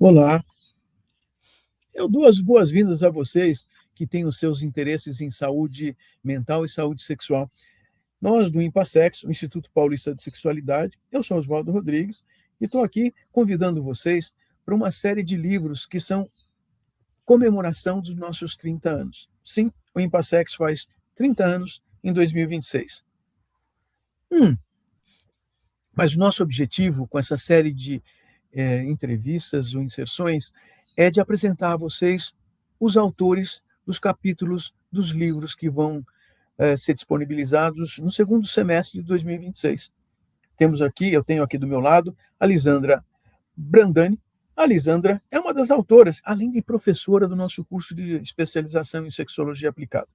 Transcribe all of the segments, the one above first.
Olá, eu dou as boas-vindas a vocês que têm os seus interesses em saúde mental e saúde sexual. Nós, do IMPASEX, o Instituto Paulista de Sexualidade, eu sou Oswaldo Rodrigues e estou aqui convidando vocês para uma série de livros que são comemoração dos nossos 30 anos. Sim, o IMPASEX faz 30 anos em 2026. Mas o nosso objetivo com essa série de entrevistas ou inserções é de apresentar a vocês os autores dos capítulos dos livros que vão ser disponibilizados no segundo semestre de 2026. Eu tenho aqui do meu lado a Lisandra Brandani. A Lisandra é uma das autoras, além de professora do nosso curso de especialização em sexologia aplicada.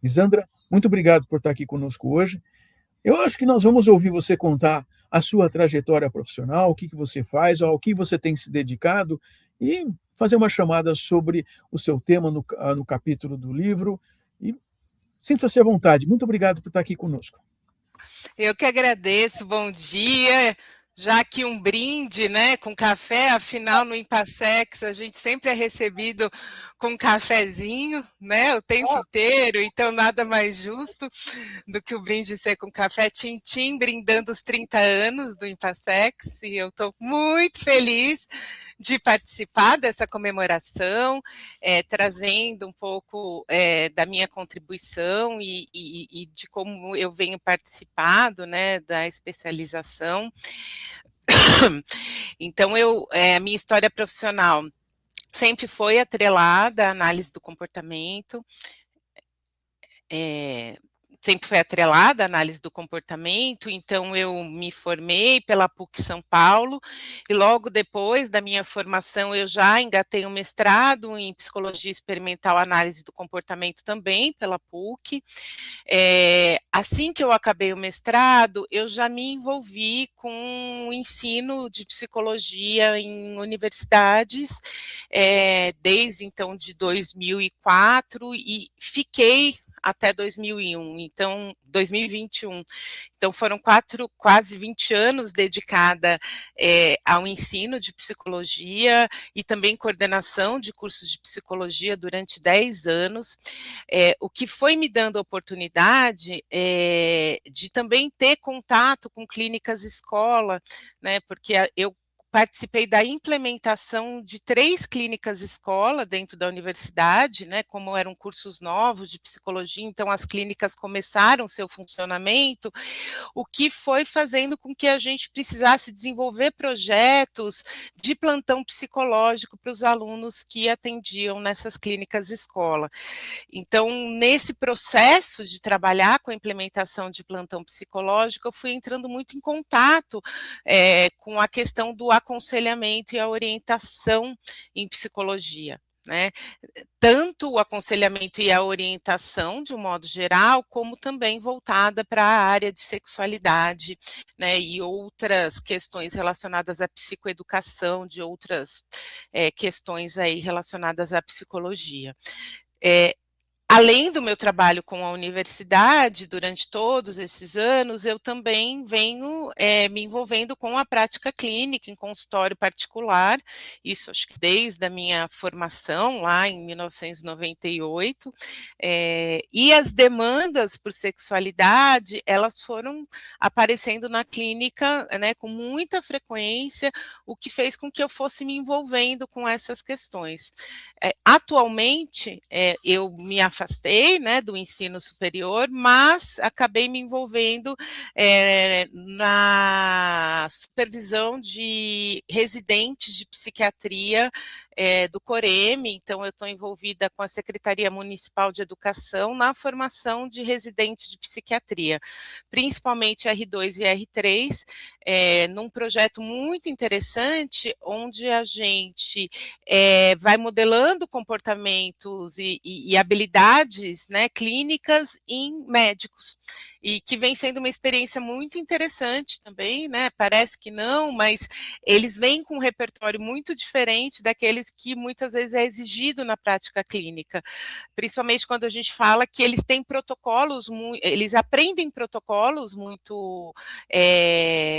Lisandra, muito obrigado por estar aqui conosco hoje. Eu acho que nós vamos ouvir você contar a sua trajetória profissional, o que você faz, ao que você tem se dedicado, e fazer uma chamada sobre o seu tema no capítulo do livro. E sinta-se à vontade. Muito obrigado por estar aqui conosco. Eu que agradeço, bom dia. Já que um brinde, né, com café, afinal no IMPASEX a gente sempre é recebido com um cafezinho, né, o tempo inteiro, então nada mais justo do que o brinde ser com café. Tintim brindando os 30 anos do IMPASEX, e eu estou muito feliz de participar dessa comemoração, trazendo um pouco da minha contribuição e de como eu venho participado, né, da especialização. Então, a minha história profissional sempre foi atrelada à análise do comportamento, sempre foi atrelada à análise do comportamento, então eu me formei pela PUC São Paulo, e logo depois da minha formação eu já engatei um mestrado em Psicologia Experimental Análise do Comportamento também pela PUC. Assim que eu acabei o mestrado, eu já me envolvi com o ensino de psicologia em universidades, desde então de 2004, e fiquei até 2021. Então, foram quase 20 anos dedicada ao ensino de psicologia e também coordenação de cursos de psicologia durante 10 anos, o que foi me dando a oportunidade de também ter contato com clínicas escola, né, porque eu participei da implementação de 3 clínicas escola dentro da universidade, né, como eram cursos novos de psicologia, então as clínicas começaram seu funcionamento, o que foi fazendo com que a gente precisasse desenvolver projetos de plantão psicológico para os alunos que atendiam nessas clínicas escola. Então, nesse processo de trabalhar com a implementação de plantão psicológico, eu fui entrando muito em contato com a questão do aconselhamento e a orientação em psicologia, né? Tanto o aconselhamento e a orientação, de um modo geral, como também voltada para a área de sexualidade, né, e outras questões relacionadas à psicoeducação, de outras questões aí relacionadas à psicologia. Além do meu trabalho com a universidade, durante todos esses anos, eu também venho me envolvendo com a prática clínica em consultório particular, isso acho que desde a minha formação, lá em 1998, e as demandas por sexualidade, elas foram aparecendo na clínica, né, com muita frequência, o que fez com que eu fosse me envolvendo com essas questões. Atualmente, eu me afastei, né, do ensino superior, mas acabei me envolvendo na supervisão de residentes de psiquiatria do COREM, então eu estou envolvida com a Secretaria Municipal de Educação na formação de residentes de psiquiatria, principalmente R2 e R3, num projeto muito interessante, onde a gente vai modelando comportamentos e habilidades, né, clínicas em médicos. e que vem sendo uma experiência muito interessante também, né? Parece que não, mas eles vêm com um repertório muito diferente daqueles que muitas vezes é exigido na prática clínica, principalmente quando a gente fala que eles têm protocolos, eles aprendem protocolos muito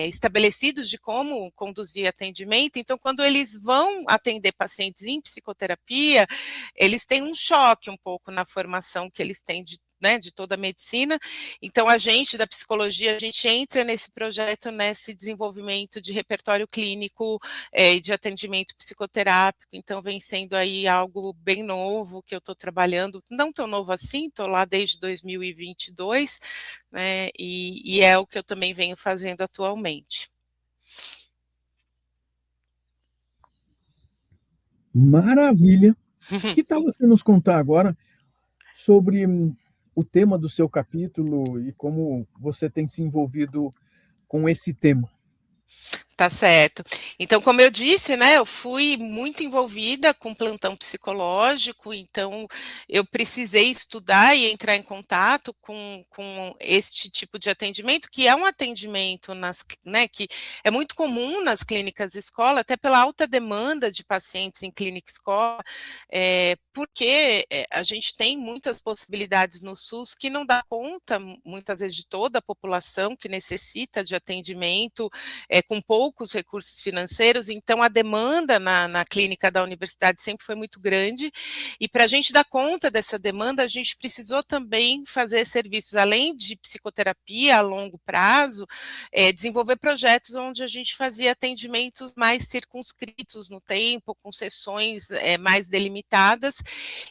estabelecidos de como conduzir atendimento, então quando eles vão atender pacientes em psicoterapia, eles têm um choque um pouco na formação que eles têm de toda a medicina. Então, a gente da psicologia, a gente entra nesse projeto, nesse desenvolvimento de repertório clínico e de atendimento psicoterápico. Então, vem sendo aí algo bem novo que eu estou trabalhando, não tão novo assim, estou lá desde 2022, né, e é o que eu também venho fazendo atualmente. Maravilha! Que tal você nos contar agora sobre o tema do seu capítulo e como você tem se envolvido com esse tema? Tá certo. Então, como eu disse, né, eu fui muito envolvida com plantão psicológico, então eu precisei estudar e entrar em contato com este tipo de atendimento, que é um atendimento né, que é muito comum nas clínicas escola, até pela alta demanda de pacientes em clínica escola, porque a gente tem muitas possibilidades no SUS que não dá conta, muitas vezes, de toda a população que necessita de atendimento, com poucos recursos financeiros, então a demanda na clínica da universidade sempre foi muito grande, e para a gente dar conta dessa demanda, a gente precisou também fazer serviços, além de psicoterapia a longo prazo, desenvolver projetos onde a gente fazia atendimentos mais circunscritos no tempo, com sessões mais delimitadas.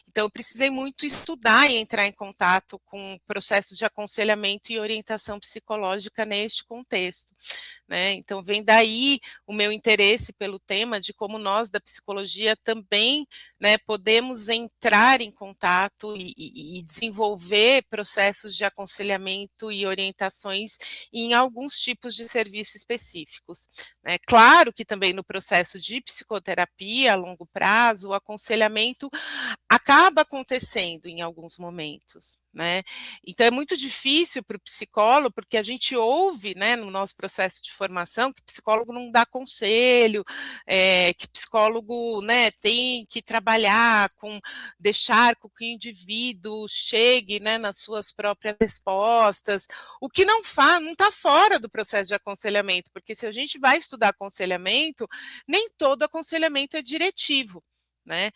Então, eu precisei muito estudar e entrar em contato com processos de aconselhamento e orientação psicológica neste contexto, né? Então, vem daí o meu interesse pelo tema de como nós da psicologia também, né, podemos entrar em contato e desenvolver processos de aconselhamento e orientações em alguns tipos de serviços específicos, né? Claro que também no processo de psicoterapia a longo prazo, o aconselhamento acaba acontecendo em alguns momentos, né? Então é muito difícil para o psicólogo, porque a gente ouve, né, no nosso processo de formação, que psicólogo não dá conselho, que psicólogo, né, tem que trabalhar com, deixar com que o indivíduo chegue, né, nas suas próprias respostas, o que não está fora do processo de aconselhamento, porque se a gente vai estudar aconselhamento, nem todo aconselhamento é diretivo, né?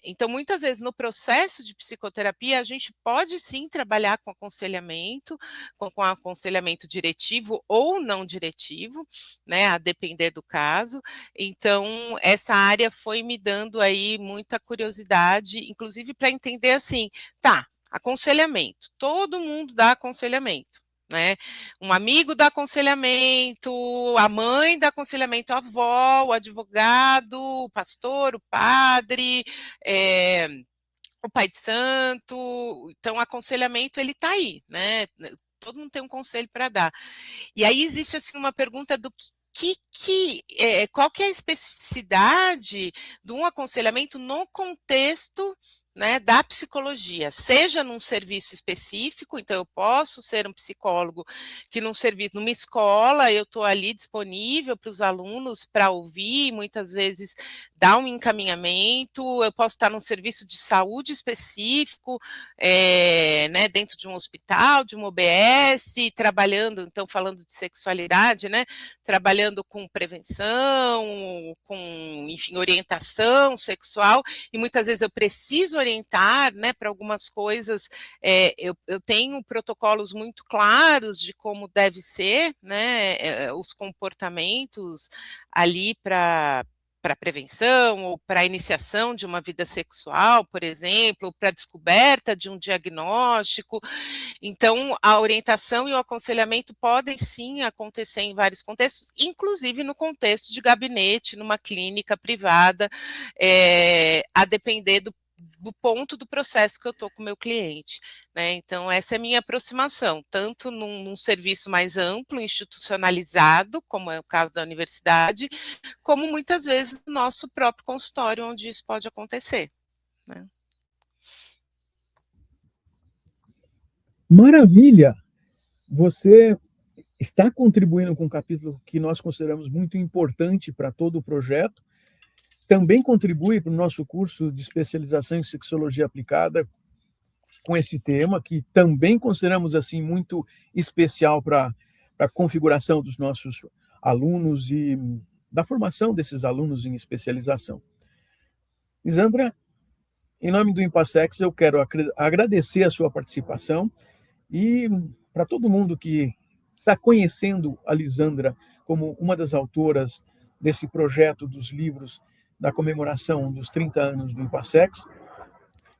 Então, muitas vezes, no processo de psicoterapia, a gente pode sim trabalhar com aconselhamento, com aconselhamento diretivo ou não diretivo, né? A depender do caso. Então, essa área foi me dando aí muita curiosidade, inclusive para entender assim, tá, aconselhamento, todo mundo dá aconselhamento, né? Um amigo dá aconselhamento, a mãe dá aconselhamento, a avó, o advogado, o pastor, o padre, o pai de santo. Então, o aconselhamento, ele está aí, né? Todo mundo tem um conselho para dar. E aí existe assim uma pergunta do qual que é a especificidade de um aconselhamento no contexto, né, da psicologia, seja num serviço específico, então eu posso ser um psicólogo que num serviço, numa escola, eu estou ali disponível para os alunos para ouvir, muitas vezes dar um encaminhamento, eu posso estar num serviço de saúde específico, né, dentro de um hospital, de uma OBS, trabalhando, então falando de sexualidade, né, trabalhando com prevenção, com, enfim, orientação sexual, e muitas vezes eu preciso orientar, né, para algumas coisas, eu tenho protocolos muito claros de como deve ser, né, os comportamentos ali para prevenção ou para iniciação de uma vida sexual, por exemplo, ou para descoberta de um diagnóstico. Então, a orientação e o aconselhamento podem sim acontecer em vários contextos, inclusive no contexto de gabinete, numa clínica privada, a depender do ponto do processo que eu estou com o meu cliente, né? Então, essa é a minha aproximação, tanto num serviço mais amplo, institucionalizado, como é o caso da universidade, como muitas vezes no nosso próprio consultório, onde isso pode acontecer, né? Maravilha! você está contribuindo com um capítulo que nós consideramos muito importante para todo o projeto, também contribui para o nosso curso de especialização em sexologia aplicada com esse tema, que também consideramos assim muito especial para a configuração dos nossos alunos e da formação desses alunos em especialização. Lisandra, em nome do Impassex, eu quero agradecer a sua participação e para todo mundo que está conhecendo a Lisandra como uma das autoras desse projeto dos livros da comemoração dos 30 anos do Impassex,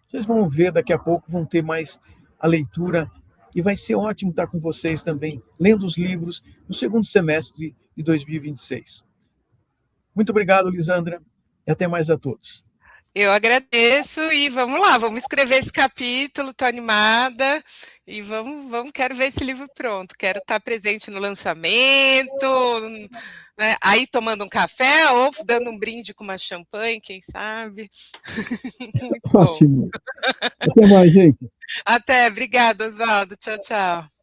vocês vão ver daqui a pouco, vão ter mais a leitura e vai ser ótimo estar com vocês também, lendo os livros no segundo semestre de 2026. Muito obrigado, Lisandra, e até mais a todos. Eu agradeço e vamos lá, vamos escrever esse capítulo, estou animada e quero ver esse livro pronto, quero estar presente no lançamento, né, aí tomando um café ou dando um brinde com uma champanhe, quem sabe. Muito ótimo. Bom. Até mais, gente. Até, obrigada, Oswaldo, tchau, tchau.